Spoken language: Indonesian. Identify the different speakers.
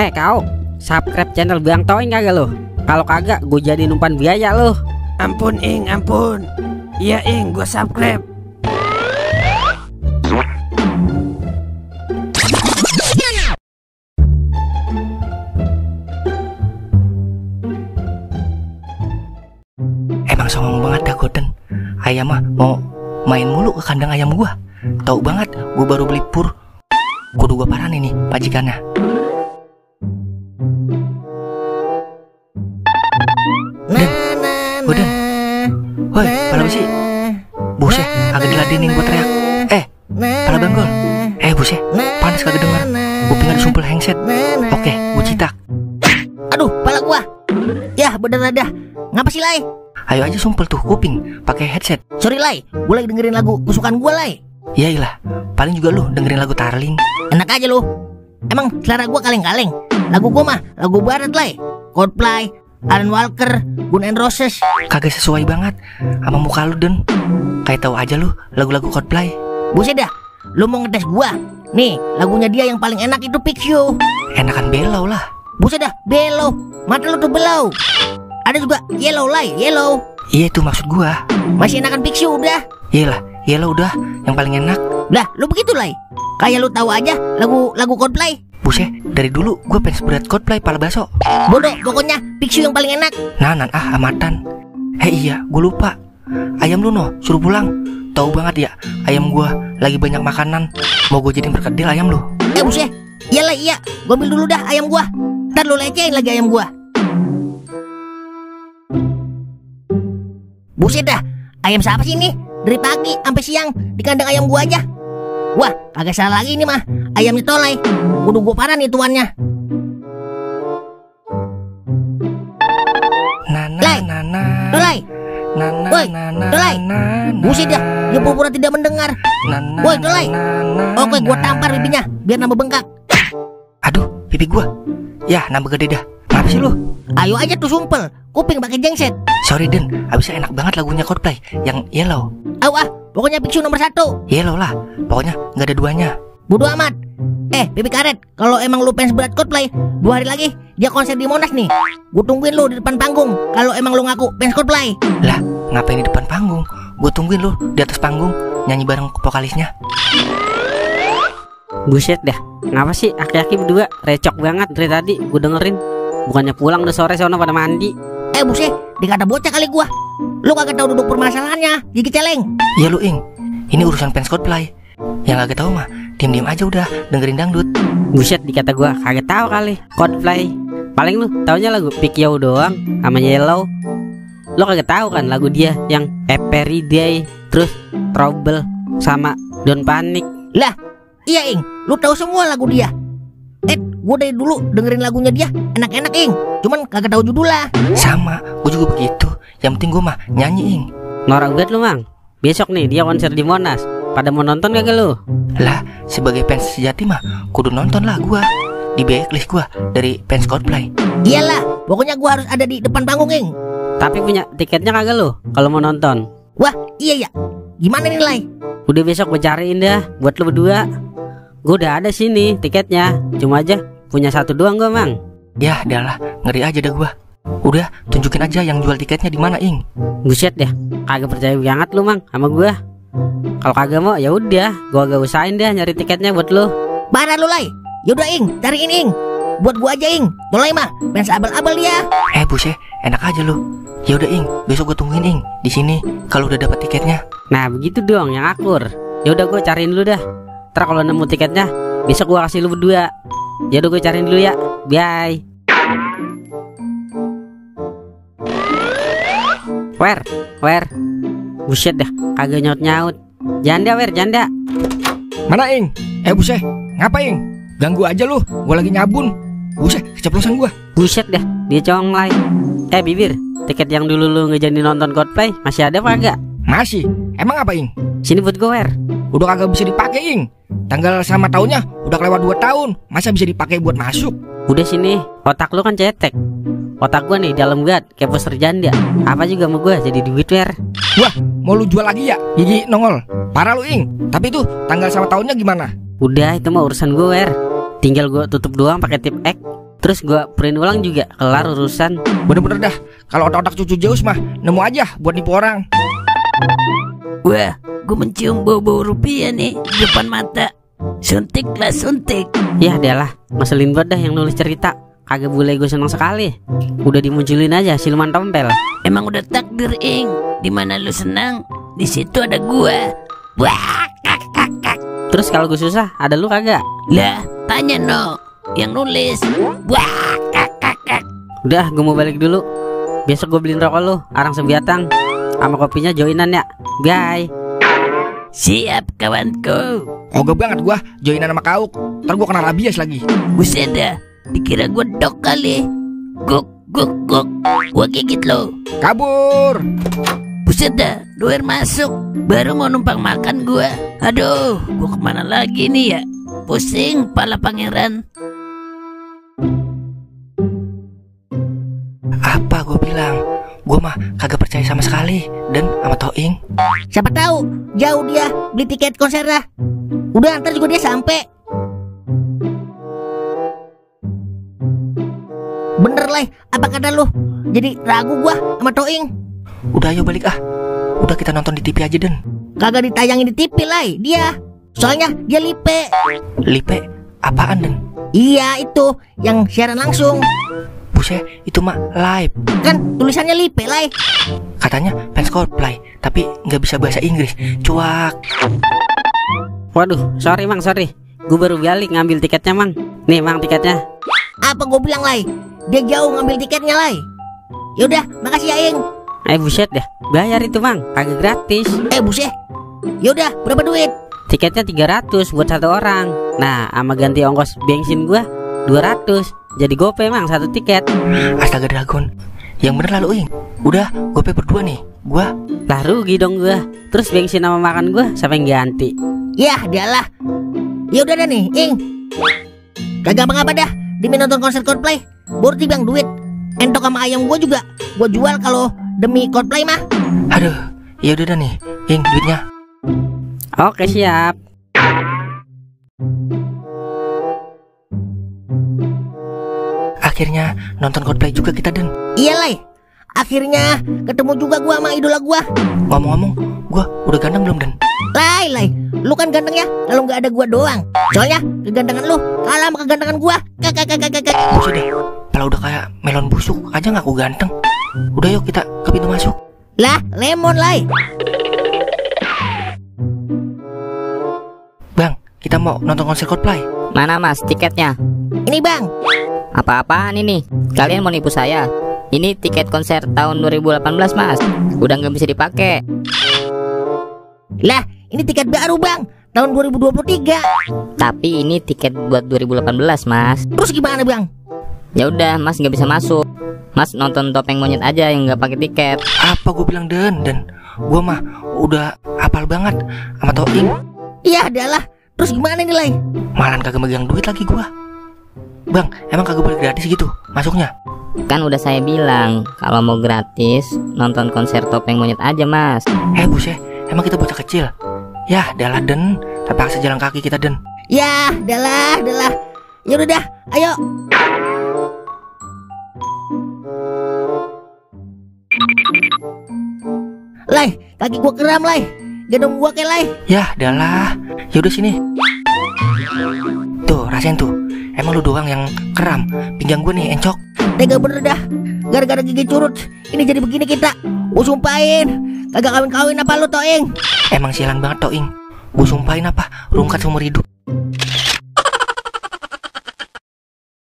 Speaker 1: Kau subscribe channel Bang Toing kagak lo? Kalau kagak gue jadi numpan biaya lo.
Speaker 2: Ampun Ing, ampun. Iya Ing, gue subscribe.
Speaker 3: Emang songong banget dah Gordon. Ayam mah mau main mulu ke kandang ayam gua. Tahu banget gua baru beli pur. Kudu gua parahin nih pajikannya. Gordon. Woi, pala besi. Buset, agak diladenin gua teriak. Pala banggol. Buset, panas kagak denger. Kupingnya disumpel handset. Oke, gua citak.
Speaker 4: Aduh, pala gua. Ya, bener dah. Ngapa sih, Lai?
Speaker 3: Ayo aja sumpel tuh kuping pakai headset.
Speaker 4: Sorry, Lai. Gua lagi dengerin lagu kesukaan gua, Lai.
Speaker 3: Yailah, paling juga lu dengerin lagu Tarling.
Speaker 4: Enak aja lu. Emang selera gua kaleng-kaleng. Lagu gua mah lagu barat, Lai. Coldplay, Alan Walker, Guns N' Roses.
Speaker 3: Kagak sesuai banget sama muka lu, Den. Kayak tahu aja lu lagu-lagu Coldplay.
Speaker 4: Buset dah. Lu mau ngetes gua? Nih, lagunya dia yang paling enak itu Fix You.
Speaker 3: Enakan Below lah.
Speaker 4: Buset dah, Below. Mata lu tuh belau. Ada juga Yellow, Lai, Yellow.
Speaker 3: Iya itu maksud gua.
Speaker 4: Masih enakan Fix You udah.
Speaker 3: Iyalah, Yellow udah yang paling enak.
Speaker 4: Lah, lu begitu, Lai. Kayak lu tahu aja lagu Coldplay.
Speaker 3: Buset, dari dulu gua fans berat Coldplay pala baso.
Speaker 4: Bodoh, pokoknya Fix You yang paling enak.
Speaker 3: Nanan amatan. Iya, gua lupa. Ayam lu no, suruh pulang. Tahu banget ya, ayam gua lagi banyak makanan. Mau gua jadiin perkedel ayam lu.
Speaker 4: Buset. Iyalah iya, gua ambil dulu dah ayam gua. Ntar lu lecehin lagi ayam gua. Buset dah, ayam siapa sih ini? Dari pagi sampai siang di kandang ayam gua aja. Wah, kagak salah lagi ini mah. Ayamnya Tolai. Kudu gua parah nih tuannya. Lai, Tolai. Woi, Tolai. Buset dah, dia pura-pura tidak mendengar. Woi, Tolai. Oke, gua tampar pipinya biar nambah bengkak.
Speaker 3: Aduh, pipi gua. Ya, nambah gede dah. Kenapa sih lu?
Speaker 4: Ayo aja tuh sumpel, kuping pakai jengset.
Speaker 3: Sorry Den, abisnya enak banget lagunya Coldplay yang Yellow.
Speaker 4: Pokoknya Fix You nomor 1.
Speaker 3: Yellow lah, pokoknya nggak ada duanya.
Speaker 4: Bodo amat. Pipi karet, kalau emang lu fans berat Coldplay, 2 hari lagi dia konser di Monas nih. Gue tungguin lu di depan panggung. Kalau emang lu ngaku fans Coldplay.
Speaker 3: Lah, ngapain di depan panggung? Gue tungguin lu di atas panggung nyanyi bareng vokalisnya.
Speaker 1: Buset dah, ngapa sih aki-aki berdua recok banget dari tadi gue dengerin. Bukannya pulang udah sore sono pada mandi.
Speaker 4: Buset, dikata bocah kali gua. Lu kagak tahu duduk permasalahannya, gigi celeng.
Speaker 3: Iya lu Ing, ini urusan fans Coldplay. Yang kagak tahu mah, diam-diam aja udah dengerin dangdut.
Speaker 1: Buset, dikata gua kagak tahu kali Coldplay. Paling lu taunya lagu Fix You doang sama Yellow. Lu kagak tahu kan lagu dia yang Every Day, terus Trouble sama Don't Panic.
Speaker 4: Lah, iya Ing, lu tahu semua lagu dia. Gue dari dulu dengerin lagunya dia enak-enak Ing, cuman kagak tahu judulnya.
Speaker 3: Sama, gue juga begitu. Yang penting gue mah nyanyi Ing.
Speaker 1: Norak banget lu Mang. Besok nih dia konser di Monas. Pada mau nonton kagak lu?
Speaker 3: Lah, sebagai fans sejati mah kudu nonton lah gue. Di backlist gue dari fans Coldplay.
Speaker 4: Iyalah, pokoknya gue harus ada di depan panggung Ing.
Speaker 1: Tapi punya tiketnya kagak lu kalau mau nonton?
Speaker 4: Wah, iya ya. Gimana nih Lai?
Speaker 1: Udah besok gue cariin dah buat lu berdua. Gue udah ada sini tiketnya, cuma aja punya 1 doang gue Mang.
Speaker 3: Ya adalah, ngeri aja dah gue. Udah, tunjukin aja yang jual tiketnya di mana Ing.
Speaker 1: Buset deh, kagak percaya banget lu Mang sama gue. Kalau kagak mau ya udah, gue agak usahain deh nyari tiketnya buat lu.
Speaker 4: Parah lu Lai. Yaudah Ing, cariin Ing. Buat gua aja Ing. Tolai mah fans abal-abal dia.
Speaker 3: Buset, enak aja lu. Ya udah Ing, besok gue tungguin Ing di sini kalau udah dapat tiketnya.
Speaker 1: Nah begitu dong yang akur. Ya udah gue cariin dulu dah. Ntar kalau nemu tiketnya besok gue kasih lu berdua. Ya udah gue cariin dulu ya. Bye. Wer. Buset dah, kagak nyaut-nyaut. Janda Wer, janda.
Speaker 5: Mana Ing? Buset, ngapa Ing? Ganggu aja lu, gua lagi nyabun. Buset, keceplosan gua.
Speaker 1: Buset dah, dia conglay. Bibir, tiket yang dulu lu ngejadi nonton Coldplay masih ada apa kagak?
Speaker 5: Masih. Emang apa Ing?
Speaker 1: Sini buat gue Wer.
Speaker 5: Udah kagak bisa dipakai Ing. Tanggal sama tahunnya udah kelewat 2 tahun. Masa bisa dipakai buat masuk?
Speaker 1: Udah sini, otak lu kan cetek. Otak gua nih dalam banget kayak poster janda. Apa juga mau gua jadi duit Wer.
Speaker 5: Wah, mau lu jual lagi ya? Gigi nongol. Parah lu Ing. Tapi tuh tanggal sama tahunnya gimana?
Speaker 1: Udah itu mah urusan gue Wer. Tinggal gue tutup doang pakai tip X. Terus gua print ulang juga, kelar urusan.
Speaker 5: Bener-bener dah, kalau otak-otak cucu Zeus mah nemu aja buat nipu orang.
Speaker 2: Wah, gue mencium bau-bau rupiah nih di depan mata. Suntik lah suntik.
Speaker 1: Ya adalah, ngeselin banget dah yang nulis cerita. Kagak boleh, gue senang sekali. Udah dimunculin aja siluman tompel.
Speaker 2: Emang udah takdir, Ing. Dimana lu senang, di situ ada gua. Wah, kak.
Speaker 1: Terus kalau gue susah, ada lu kagak?
Speaker 2: Lah, tanya no yang nulis. Wah, kak.
Speaker 1: Udah, gue mau balik dulu. Besok gue beliin rokok lu, arang sebiatang. Sama kopinya joinan ya. Bye.
Speaker 2: Siap kawanku.
Speaker 5: Ogah banget gua joinan sama Kauk. Ntar gua kena rabies lagi.
Speaker 2: Buset dah, dikira gua dok kali. Guk. Gua gigit lo.
Speaker 5: Kabur.
Speaker 2: Buset dah, doer masuk. Baru mau numpang makan gua. Aduh, gua kemana lagi nih ya? Pusing pala pangeran.
Speaker 3: Apa gue bilang? Gue mah kagak percaya sama sekali. Dan sama Toing.
Speaker 4: Siapa tahu jauh dia beli tiket konser dah. Udah ntar juga dia sampai. Bener lah, apa kata lu? Jadi ragu gua sama Toing.
Speaker 3: Udah ayo balik ah. Udah kita nonton di TV aja Den.
Speaker 4: Kagak ditayangin di TV lah dia. Soalnya dia lipe.
Speaker 3: Lipe? Apaan Den?
Speaker 4: Iya itu yang siaran langsung.
Speaker 3: Buset, itu mah live.
Speaker 4: Kan tulisannya lipe lah.
Speaker 3: Katanya fans Coldplay, tapi nggak bisa bahasa Inggris. Cuak.
Speaker 1: Waduh, sorry Mang, sorry. Gue baru balik ngambil tiketnya Mang. Nih Mang tiketnya.
Speaker 4: Apa gue bilang lah? Dia jauh ngambil tiketnya lah. Yaudah, makasih ya Ing.
Speaker 1: Buset dah, bayar itu Mang, kagak gratis.
Speaker 4: Buset. Yaudah, berapa duit?
Speaker 1: Tiketnya 300 buat satu orang. Nah, sama ganti ongkos bensin gua 200. Jadi gope Mang satu tiket.
Speaker 3: Astaga Dragon. Yang bener lalu Ing. Udah, gope berdua nih. Gua
Speaker 1: lah rugi dong gua. Terus bensin sama makan gua siapa yang ganti?
Speaker 4: Yah, dialah. Yaudah dah nih, Ing. Kagak apa-apa dah. Demi nonton konser Coldplay, baru dibilang duit. Entok sama ayam gua juga gua jual kalau demi Coldplay mah.
Speaker 3: Aduh, ya udah dah nih, Ing, duitnya.
Speaker 1: Oke, siap.
Speaker 3: Akhirnya nonton Coldplay juga kita Den.
Speaker 4: Iya lah. Akhirnya ketemu juga gua sama idola gua.
Speaker 3: Ngomong-ngomong, gua udah ganteng belum Den?
Speaker 4: Lai, lu kan ganteng ya kalau nggak ada gua doang. Soalnya kegantengan lu kalah sama kegantengan gua.
Speaker 3: Buset deh, kalau udah kayak melon busuk aja ngaku ganteng. Udah yuk kita ke pintu masuk.
Speaker 4: Lah, lemon lai.
Speaker 3: Bang, kita mau nonton konser Coldplay.
Speaker 6: Mana Mas tiketnya?
Speaker 4: Ini Bang.
Speaker 6: Apa-apaan ini? Kalian mau nipu saya? Ini tiket konser tahun 2018 Mas. Udah nggak bisa dipakai.
Speaker 4: Lah, ini tiket baru Bang, tahun 2023.
Speaker 6: Tapi ini tiket buat 2018 Mas.
Speaker 4: Terus gimana Bang?
Speaker 6: Ya udah Mas nggak bisa masuk. Mas nonton Topeng Monyet aja yang nggak pakai tiket.
Speaker 3: Apa gue bilang Den? Gua mah udah hafal banget sama Toing.
Speaker 4: Iya adalah. Terus gimana nih Lai?
Speaker 3: Malah kagak megang duit lagi gua. Bang, emang kagak boleh gratis gitu masuknya?
Speaker 6: Kan udah saya bilang kalau mau gratis nonton konser Topeng Monyet aja Mas.
Speaker 3: Buset, emang kita bocah kecil. Yah, dalah Den, terpaksa jalan kaki kita Den.
Speaker 4: Ya, dalah. Ya udah dah, ayo. Lai, kaki gua kram Lai. Gendong gua ke Lai.
Speaker 3: Yah, dalah. Yaudah sini. Tuh, rasain tuh. Emang lu doang yang kram. Pinggang gua nih encok.
Speaker 4: Tega bener dah. Gara-gara gigi curut ini jadi begini kita. Gua sumpahin kagak kawin-kawin apa lu Toing.
Speaker 3: Emang sialan banget Toing. Gua sumpahin apa? Rungkat seumur hidup.